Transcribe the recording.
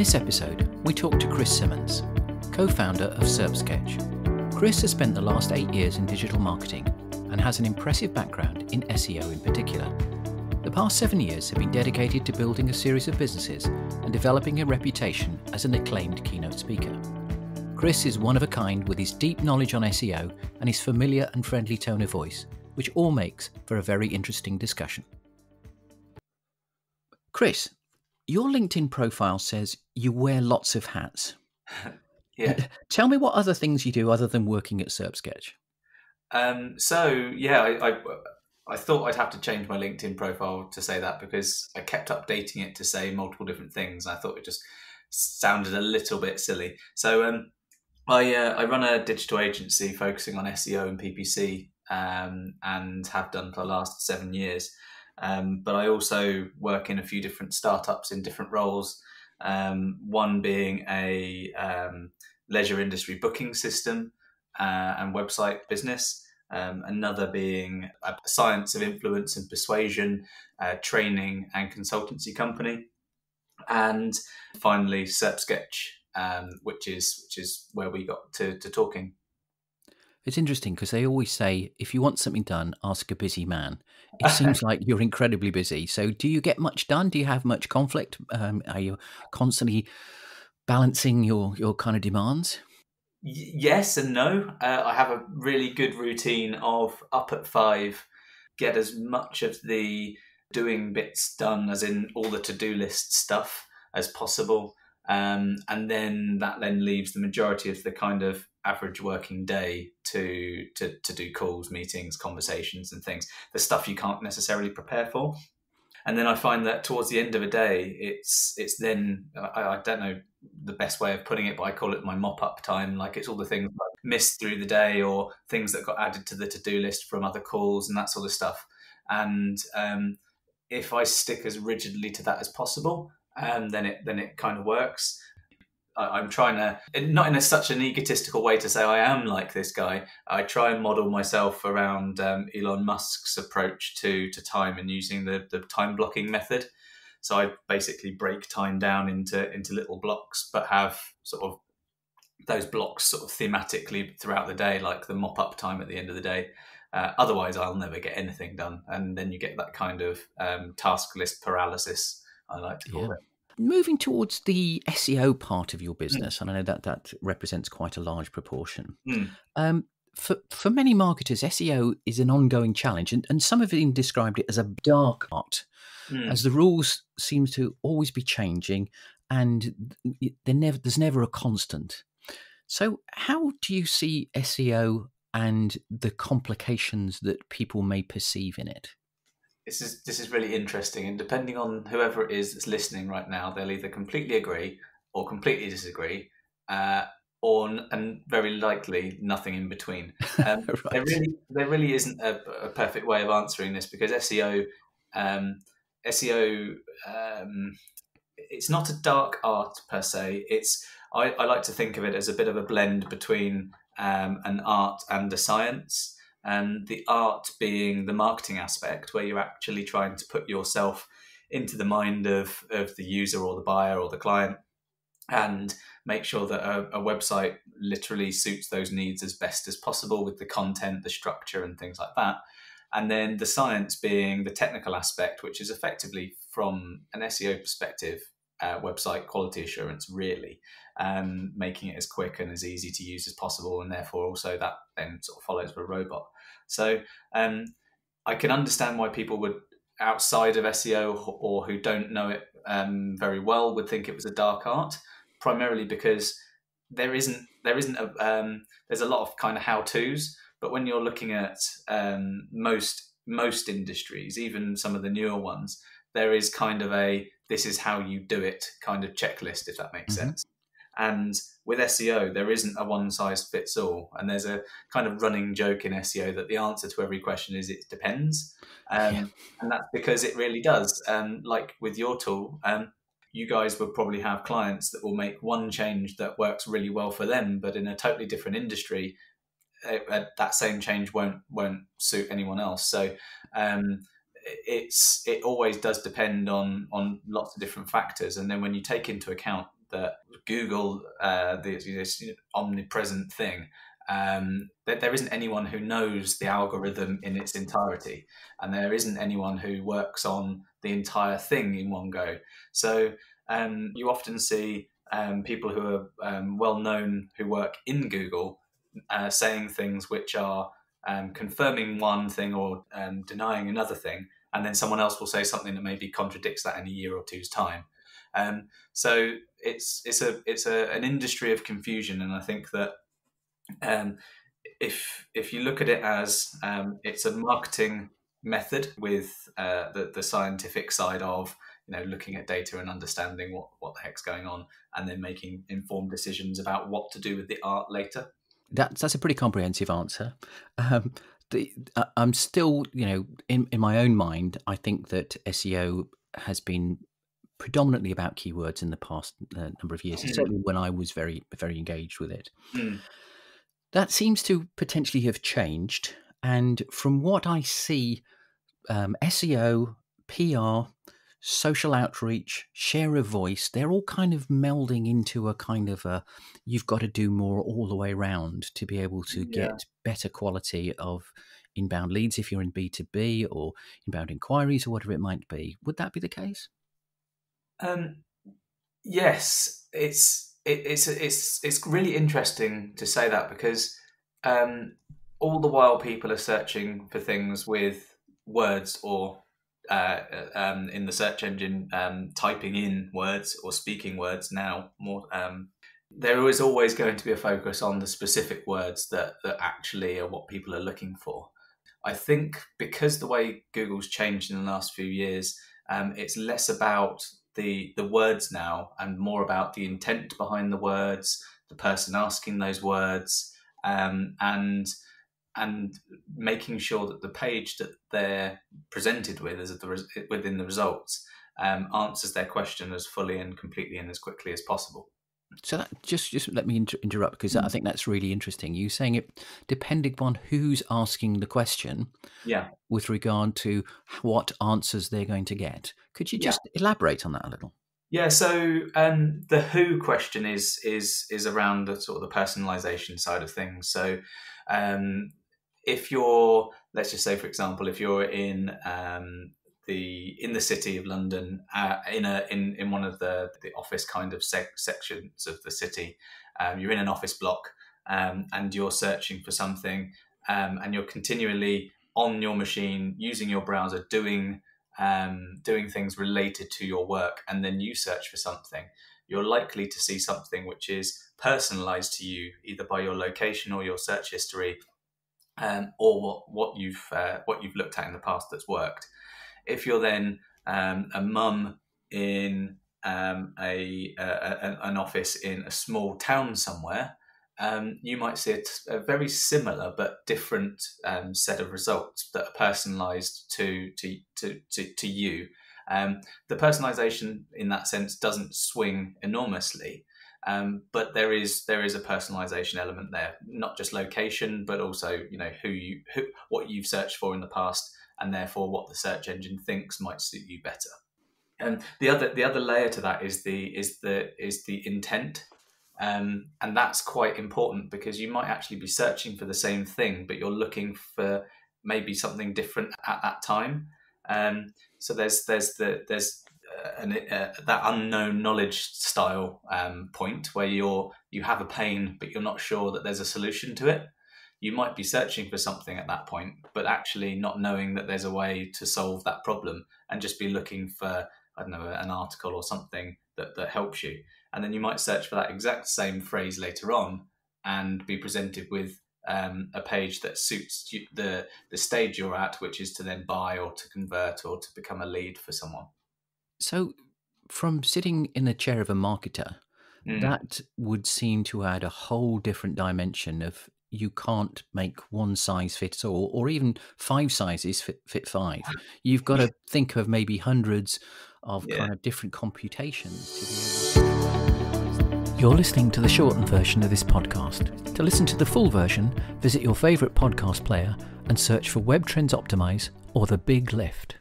this episode, we talk to Chris Simmance, co-founder of SERPSketch. Chris has spent the last 8 years in digital marketing and has an impressive background in SEO in particular. The past 7 years have been dedicated to building a series of businesses and developing a reputation as an acclaimed keynote speaker. Chris is one of a kind with his deep knowledge on SEO and his familiar and friendly tone of voice, which all makes for a very interesting discussion. Chris, your LinkedIn profile says you wear lots of hats. Yeah. Tell me what other things you do other than working at SERPSketch. I thought I'd have to change my LinkedIn profile to say that because I kept updating it to say multiple different things. I thought it just sounded a little bit silly. So I run a digital agency focusing on SEO and PPC and have done for the last 7 years. But I also work in a few different startups in different roles. One being a leisure industry booking system and website business. Another being a science of influence and persuasion, training and consultancy company. And finally, SERPSketch, which is where we got to talking. It's interesting because they always say, if you want something done, ask a busy man. It seems like you're incredibly busy. So do you get much done? Do you have much conflict? Are you constantly balancing your kind of demands? Yes and no. I have a really good routine of up at 5, get as much of the doing bits done, as in all the to-do list stuff, as possible. And then that leaves the majority of the kind of average working day to do calls, meetings, conversations and things, the stuff you can't necessarily prepare for. And then I find that towards the end of a day, it's then, I don't know the best way of putting it, but I call it my mop-up time. Like, it's all the things I missed through the day or things that got added to the to-do list from other calls and that sort of stuff. And if I stick as rigidly to that as possible, then it kind of works. I'm trying to, not in such an egotistical way to say I am like this guy. I try and model myself around Elon Musk's approach to time and using the time blocking method. So I basically break time down into little blocks, but have sort of those blocks sort of thematically throughout the day, like the mop up time at the end of the day. Otherwise, I'll never get anything done. And then you get that kind of task list paralysis, I like to call it. Moving towards the SEO part of your business, and I know that represents quite a large proportion. For many marketers, SEO is an ongoing challenge, and some have even described it as a dark art, as the rules seem to always be changing, and there's never a constant. So how do you see SEO and the complications that people may perceive in it? This is really interesting, and depending on whoever it is that's listening right now, they'll either completely agree or completely disagree, and very likely nothing in between. Right. There really isn't a perfect way of answering this, because SEO, it's not a dark art per se. I like to think of it as a bit of a blend between an art and a science. And the art being the marketing aspect, where you're actually trying to put yourself into the mind of the user or the buyer or the client and make sure that a website literally suits those needs as best as possible with the content, the structure and things like that. And then the science being the technical aspect, which is effectively, from an SEO perspective, website quality assurance, really, making it as quick and as easy to use as possible, and therefore also that then sort of follows for a robot. So I can understand why people would, outside of SEO or who don't know it very well, would think it was a dark art, primarily because there's a lot of kind of how-tos, but when you're looking at most industries, even some of the newer ones, there is kind of this is how you do it kind of checklist, if that makes sense. And with SEO, there isn't a one-size-fits-all. And there's a kind of running joke in SEO that the answer to every question is it depends. And that's because it really does. Like with your tool, you guys will probably have clients that will make one change that works really well for them, but in a totally different industry, that same change won't suit anyone else. So it always does depend on lots of different factors. And then when you take into account that Google, this omnipresent thing, that there isn't anyone who knows the algorithm in its entirety, and there isn't anyone who works on the entire thing in one go. So you often see people who are well known who work in Google saying things which are confirming one thing or denying another thing, and then someone else will say something that maybe contradicts that in a year or two's time. So it's an industry of confusion, and I think that if you look at it as it's a marketing method with the scientific side of looking at data and understanding what the heck's going on, and then making informed decisions about what to do with the art later. That's a pretty comprehensive answer. I'm still, in my own mind, I think that SEO has been predominantly about keywords in the past number of years, certainly when I was very, very engaged with it. That seems to potentially have changed. And from what I see, SEO, PR, social outreach, share of voice, they're all kind of melding into a kind of you've got to do more all the way around to be able to get better quality of inbound leads if you're in B2B, or inbound inquiries, or whatever it might be. Would that be the case? Yes, it's really interesting to say that, because all the while people are searching for things with words, or in the search engine, typing in words or speaking words now more. There is always going to be a focus on the specific words that actually are what people are looking for. I think because the way Google's changed in the last few years, it's less about the words now and more about the intent behind the words, the person asking those words, and making sure that the page that they're presented with within the results answers their question as fully and completely and as quickly as possible. So that, just let me interrupt, because I think that's really interesting. You saying it depending upon who's asking the question, with regard to what answers they're going to get. Could you just elaborate on that a little? Yeah. So the who question is around the sort of the personalization side of things. So if you're, let's just say, for example, if you're in the city of London, in one of the office kind of sections of the city, you're in an office block, and you're searching for something, and you're continually on your machine using your browser doing things related to your work, and then you search for something, you're likely to see something which is personalized to you, either by your location or your search history, or what you've looked at in the past that's worked. If you're then a mum in an office in a small town somewhere, you might see a very similar but different set of results that are personalised to you. The personalisation in that sense doesn't swing enormously, but there is a personalisation element there, not just location, but also what you've searched for in the past, and therefore what the search engine thinks might suit you better. And the other layer to that is the intent, and that's quite important, because you might actually be searching for the same thing, but you're looking for maybe something different at that time. So there's that unknown knowledge style point where you have a pain, but you're not sure that there's a solution to it. You might be searching for something at that point, but actually not knowing that there's a way to solve that problem, and just be looking for, I don't know, an article or something that helps you. And then you might search for that exact same phrase later on and be presented with a page that suits the stage you're at, which is to then buy or to convert or to become a lead for someone. So from sitting in the chair of a marketer, that would seem to add a whole different dimension of, you can't make one size fits all, or even 5 sizes fit 5. You've got to think of maybe hundreds of kind of different computations to be able to... You're listening to the shortened version of this podcast. To listen to the full version, visit your favourite podcast player and search for Webtrends Optimize or The Big Lift.